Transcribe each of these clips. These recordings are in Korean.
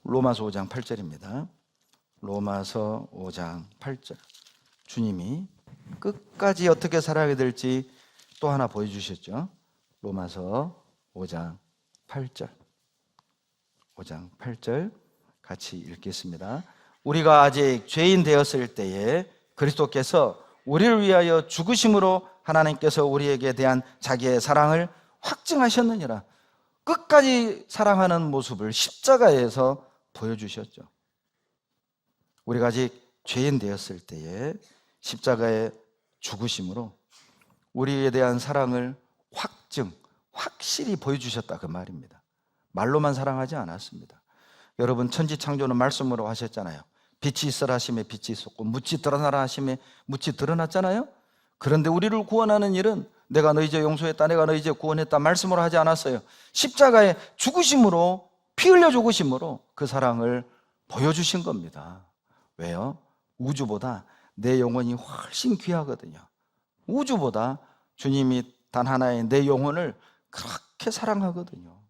로마서 5장 8절입니다. 로마서 5장 8절. 주님이 끝까지 어떻게 살아야 될지 또 하나 보여주셨죠. 로마서 5장 8절. 5장 8절 같이 읽겠습니다. 우리가 아직 죄인 되었을 때에 그리스도께서 우리를 위하여 죽으심으로 하나님께서 우리에게 대한 자기의 사랑을 확증하셨느니라. 끝까지 사랑하는 모습을 십자가에서 보여주셨죠. 우리가 아직 죄인 되었을 때에 십자가의 죽으심으로 우리에 대한 사랑을 확실히 보여주셨다, 그 말입니다. 말로만 사랑하지 않았습니다. 여러분, 천지창조는 말씀으로 하셨잖아요. 빛이 있으라 하심에 빛이 있었고 묻지 드러나라 하심에 묻지 드러났잖아요. 그런데 우리를 구원하는 일은 내가 너희 죄 용서했다, 내가 너희 죄 구원했다 말씀으로 하지 않았어요. 십자가의 죽으심으로, 피 흘려 죽으심으로 그 사랑을 보여주신 겁니다. 왜요? 우주보다 내 영혼이 훨씬 귀하거든요. 우주보다 주님이 단 하나의 내 영혼을 그렇게 사랑하거든요.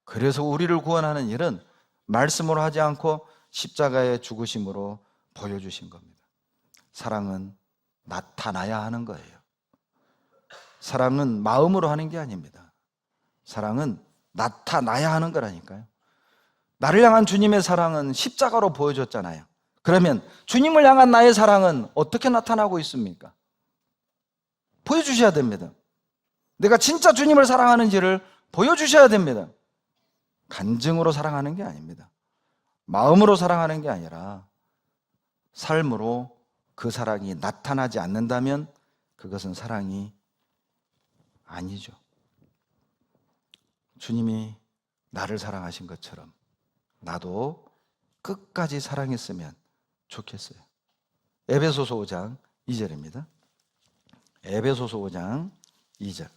그래서 우리를 구원하는 일은 말씀으로 하지 않고 십자가의 죽으심으로 보여주신 겁니다. 사랑은 나타나야 하는 거예요. 사랑은 마음으로 하는 게 아닙니다. 사랑은 나타나야 하는 거라니까요. 나를 향한 주님의 사랑은 십자가로 보여줬잖아요. 그러면 주님을 향한 나의 사랑은 어떻게 나타나고 있습니까? 보여주셔야 됩니다. 내가 진짜 주님을 사랑하는지를 보여주셔야 됩니다. 간증으로 사랑하는 게 아닙니다. 마음으로 사랑하는 게 아니라 삶으로 그 사랑이 나타나지 않는다면 그것은 사랑이 아니죠. 주님이 나를 사랑하신 것처럼 나도 끝까지 사랑했으면 좋겠어요. 에베소서 5장 2절입니다. 에베소서 5장 2절.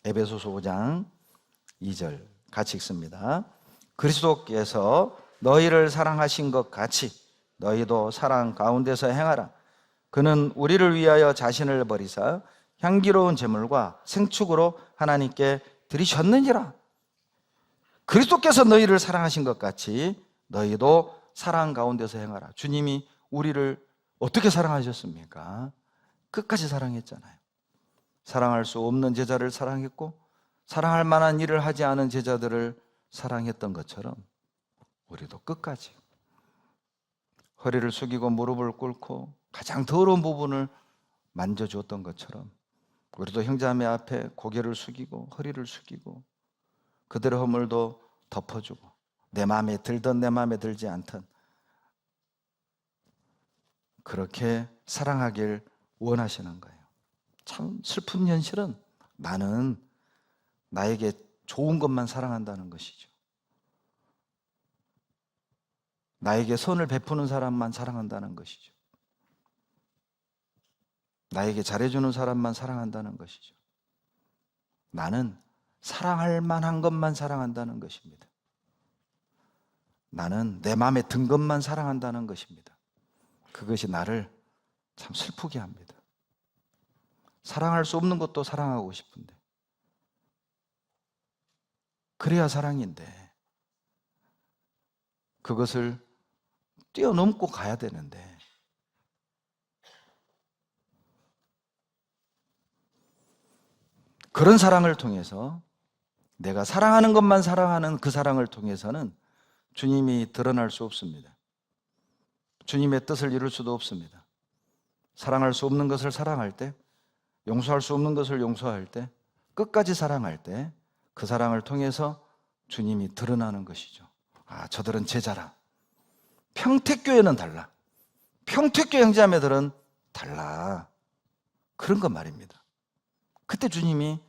에베소서 5장 2절 같이 읽습니다. 그리스도께서 너희를 사랑하신 것 같이 너희도 사랑 가운데서 행하라. 그는 우리를 위하여 자신을 버리사 향기로운 제물과 생축으로 하나님께 드리셨느니라. 그리스도께서 너희를 사랑하신 것 같이 너희도 사랑 가운데서 행하라. 주님이 우리를 어떻게 사랑하셨습니까? 끝까지 사랑했잖아요. 사랑할 수 없는 제자를 사랑했고 사랑할 만한 일을 하지 않은 제자들을 사랑했던 것처럼 우리도 끝까지 허리를 숙이고 무릎을 꿇고 가장 더러운 부분을 만져주었던 것처럼 우리도 형제자매 앞에 고개를 숙이고 허리를 숙이고 그들의 허물도 덮어주고 내 마음에 들든 내 마음에 들지 않든 그렇게 사랑하길 원하시는 거예요. 참 슬픈 현실은 나는 나에게 좋은 것만 사랑한다는 것이죠. 나에게 선을 베푸는 사람만 사랑한다는 것이죠. 나에게 잘해주는 사람만 사랑한다는 것이죠. 나는 사랑할 만한 것만 사랑한다는 것입니다. 나는 내 마음에 든 것만 사랑한다는 것입니다. 그것이 나를 참 슬프게 합니다. 사랑할 수 없는 것도 사랑하고 싶은데 그래야 사랑인데 그것을 뛰어넘고 가야 되는데 그런 사랑을 통해서 내가 사랑하는 것만 사랑하는 그 사랑을 통해서는 주님이 드러날 수 없습니다. 주님의 뜻을 이룰 수도 없습니다. 사랑할 수 없는 것을 사랑할 때, 용서할 수 없는 것을 용서할 때, 끝까지 사랑할 때 그 사랑을 통해서 주님이 드러나는 것이죠. 아, 저들은 제자라. 평택교회는 달라. 평택교회 형제자매들은 달라. 그런 것 말입니다. 그때 주님이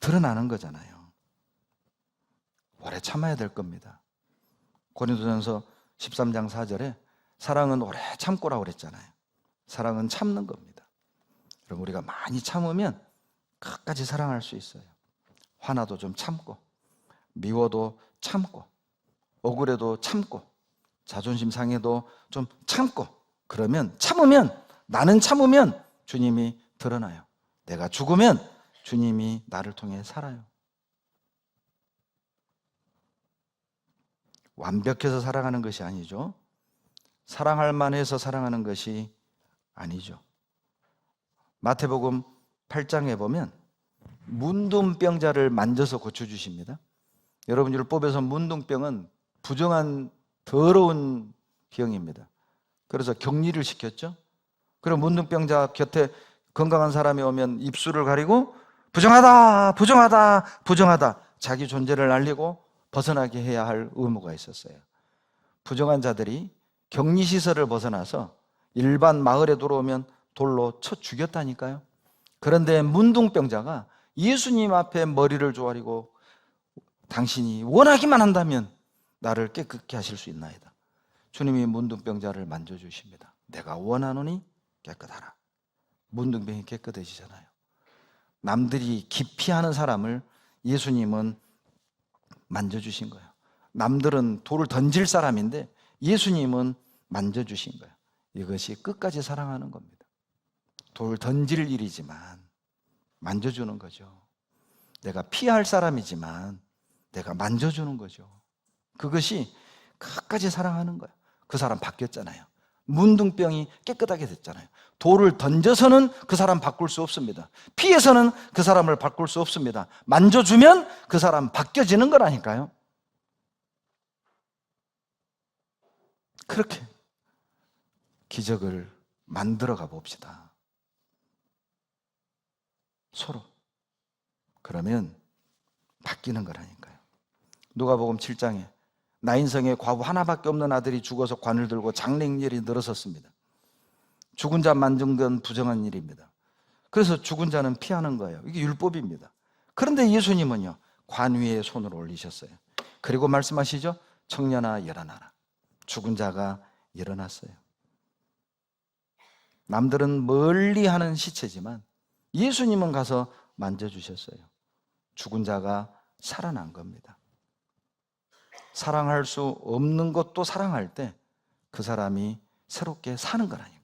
드러나는 거잖아요. 오래 참아야 될 겁니다. 고린도전서 13장 4절에 사랑은 오래 참고라고 그랬잖아요. 사랑은 참는 겁니다. 그럼 우리가 많이 참으면 끝까지 사랑할 수 있어요. 화나도 좀 참고, 미워도 참고, 억울해도 참고, 자존심 상해도 좀 참고, 그러면 참으면, 나는 참으면 주님이 드러나요. 내가 죽으면 주님이 나를 통해 살아요. 완벽해서 사랑하는 것이 아니죠. 사랑할 만해서 사랑하는 것이 아니죠. 마태복음 8장에 보면 문둥병자를 만져서 고쳐주십니다. 여러분, 율법에서 문둥병은 부정한 더러운 병입니다. 그래서 격리를 시켰죠. 그리고 문둥병자 곁에 건강한 사람이 오면 입술을 가리고 부정하다, 부정하다, 부정하다, 자기 존재를 알리고 벗어나게 해야 할 의무가 있었어요. 부정한 자들이 격리시설을 벗어나서 일반 마을에 들어오면 돌로 쳐 죽였다니까요. 그런데 문둥병자가 예수님 앞에 머리를 조아리고 당신이 원하기만 한다면 나를 깨끗게 하실 수 있나이다. 주님이 문둥병자를 만져주십니다. 내가 원하노니 깨끗하라. 문둥병이 깨끗해지잖아요. 남들이 기피하는 사람을 예수님은 만져주신 거예요. 남들은 돌을 던질 사람인데 예수님은 만져주신 거예요. 이것이 끝까지 사랑하는 겁니다. 돌 던질 일이지만 만져주는 거죠. 내가 피할 사람이지만 내가 만져주는 거죠. 그것이 끝까지 사랑하는 거예요. 그 사람 바뀌었잖아요. 문둥병이 깨끗하게 됐잖아요. 돌을 던져서는 그 사람 바꿀 수 없습니다. 피해서는 그 사람을 바꿀 수 없습니다. 만져주면 그 사람 바뀌어지는 거라니까요. 그렇게 기적을 만들어가 봅시다. 서로. 그러면 바뀌는 거라니까요. 누가복음 7장에 나인성에 과부 하나밖에 없는 아들이 죽어서 관을 들고 장례일이 늘어섰습니다. 죽은 자 만진 건 부정한 일입니다. 그래서 죽은 자는 피하는 거예요. 이게 율법입니다. 그런데 예수님은요, 관 위에 손을 올리셨어요. 그리고 말씀하시죠. 청년아 일어나라. 죽은 자가 일어났어요. 남들은 멀리 하는 시체지만 예수님은 가서 만져주셨어요. 죽은 자가 살아난 겁니다. 사랑할 수 없는 것도 사랑할 때 그 사람이 새롭게 사는 거라니까요.